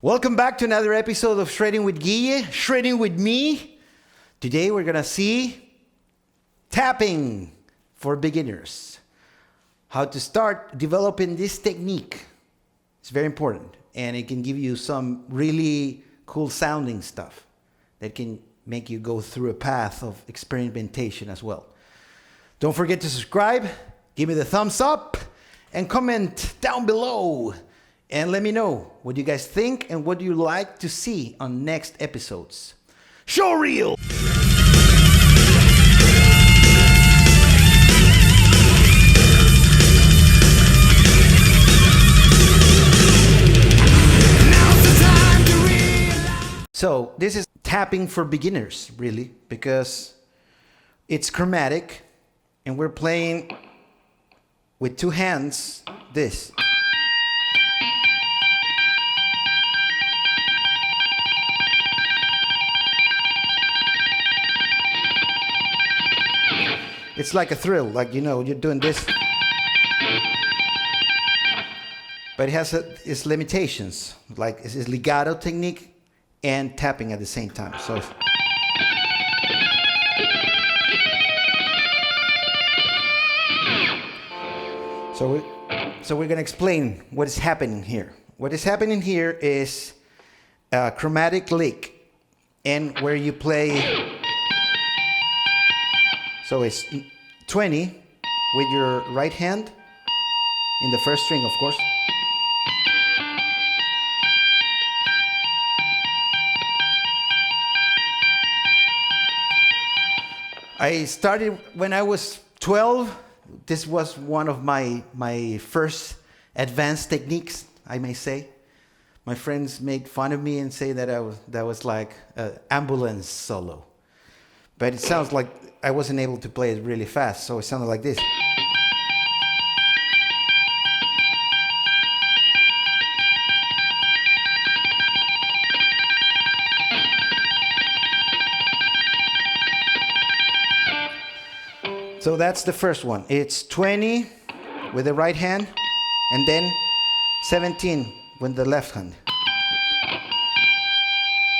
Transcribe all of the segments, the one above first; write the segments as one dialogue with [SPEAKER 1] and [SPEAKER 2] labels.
[SPEAKER 1] Welcome back to another episode of Shredding with Guille, Shredding with me. Today we're gonna see tapping for beginners. How to start developing this technique. It's very important and it can give you some really cool sounding stuff that can make you go through a path of experimentation as well. Don't forget to subscribe, give me the thumbs up, and comment down below. And let me know what you guys think and what you like to see on next episodes. Show reel! So this is tapping for beginners, really, because it's chromatic and we're playing with two hands this. It's like a thrill, like, you know, you're doing this. But it has its limitations, like it's legato technique and tapping at the same time. So we're gonna explain what is happening here. What is happening here is a chromatic lick, and where you play. So it's 20 with your right hand in the first string, of course. I started when I was 12. This was one of my first advanced techniques, I may say. My friends made fun of me and say that that was like an ambulance solo. But it sounds like I wasn't able to play it really fast, so it sounded like this. So that's the first one. It's 20 with the right hand, and then 17 with the left hand.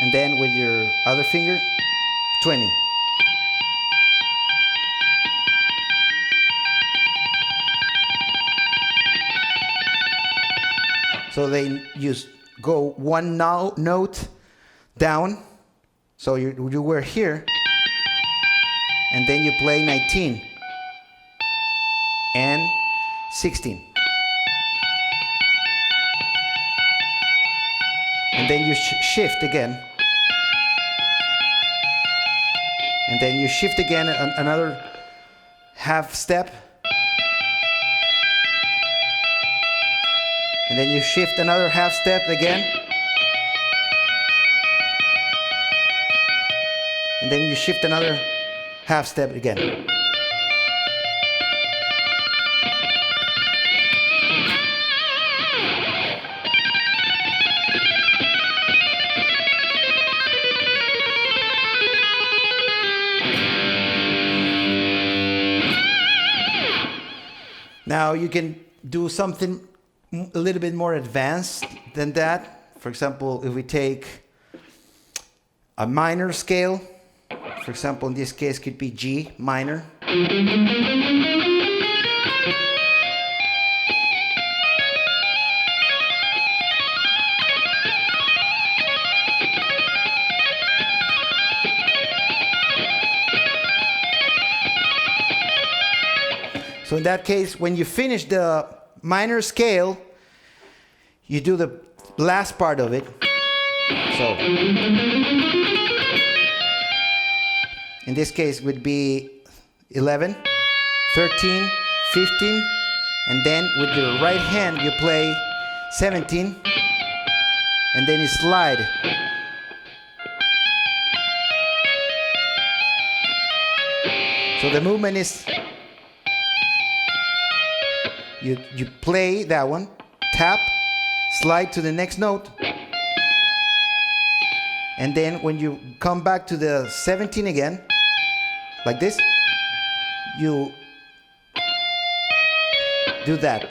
[SPEAKER 1] And then with your other finger, 20. So they go one note down. So you were here, and then you play 19 and 16. And then you shift again. And then you shift again another half step. And then you shift another half step again. And then you shift another half step again. Now you can do something a little bit more advanced than that. For example, if we take a minor scale, for example, in this case could be G minor. So in that case, when you finish the minor scale, you do the last part of it. So in this case would be 11, 13, 15, and then with your right hand you play 17, and then you slide. So the movement is you play that one, tap, slide to the next note, and then when you come back to the 17 again, like this, you do that.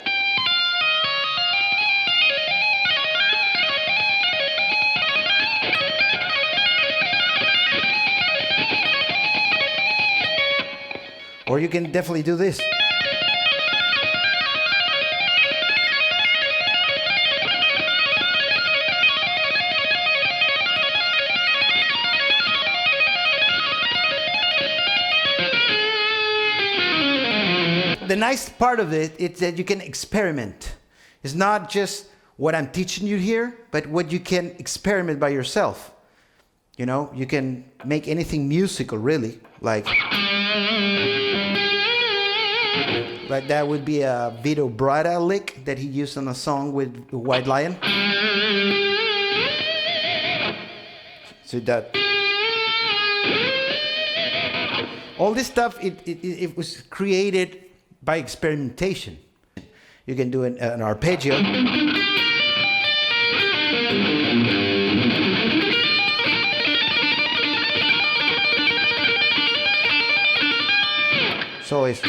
[SPEAKER 1] Or you can definitely do this. The nice part of it is that you can experiment. It's not just what I'm teaching you here, but what you can experiment by yourself. You know, you can make anything musical, really. Like that would be a Vito Bratta lick that he used on a song with White Lion. So that all this stuff, it was created by experimentation. You can do an arpeggio. So it's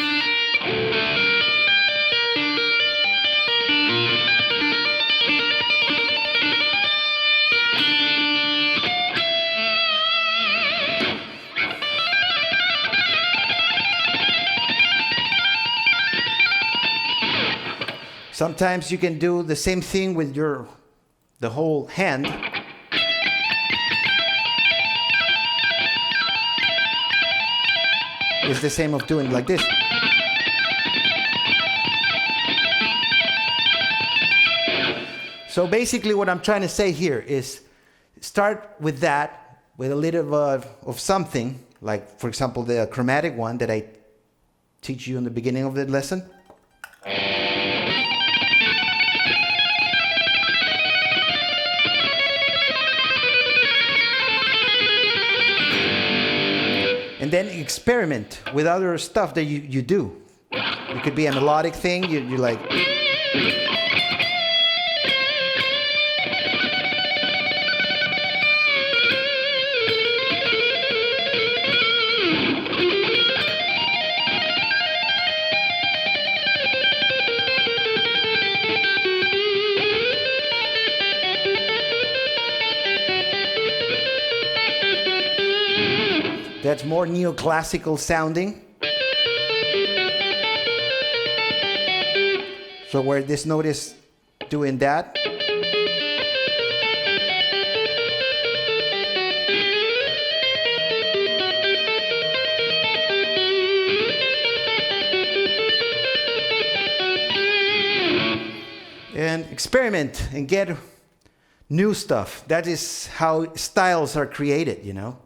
[SPEAKER 1] sometimes you can do the same thing with the whole hand. It's the same of doing like this. So basically what I'm trying to say here is start with that, with a little of something, like for example the chromatic one that I teach you in the beginning of the lesson. And then experiment with other stuff that you do. It could be a melodic thing, you like. That's more neoclassical sounding. So where this note is doing that. And experiment and get new stuff. That is how styles are created, you know.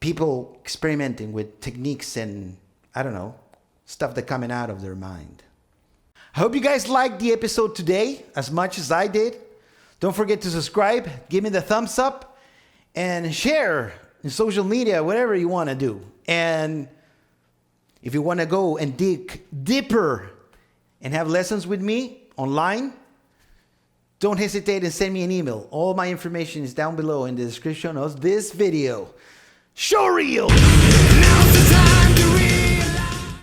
[SPEAKER 1] People experimenting with techniques and, I don't know, stuff that's coming out of their mind. I hope you guys liked the episode today as much as I did. Don't forget to subscribe, give me the thumbs up, and share in social media, whatever you want to do. And if you want to go and dig deeper and have lessons with me online, don't hesitate and send me an email. All my information is down below in the description of this video. Show reel! Now's the time to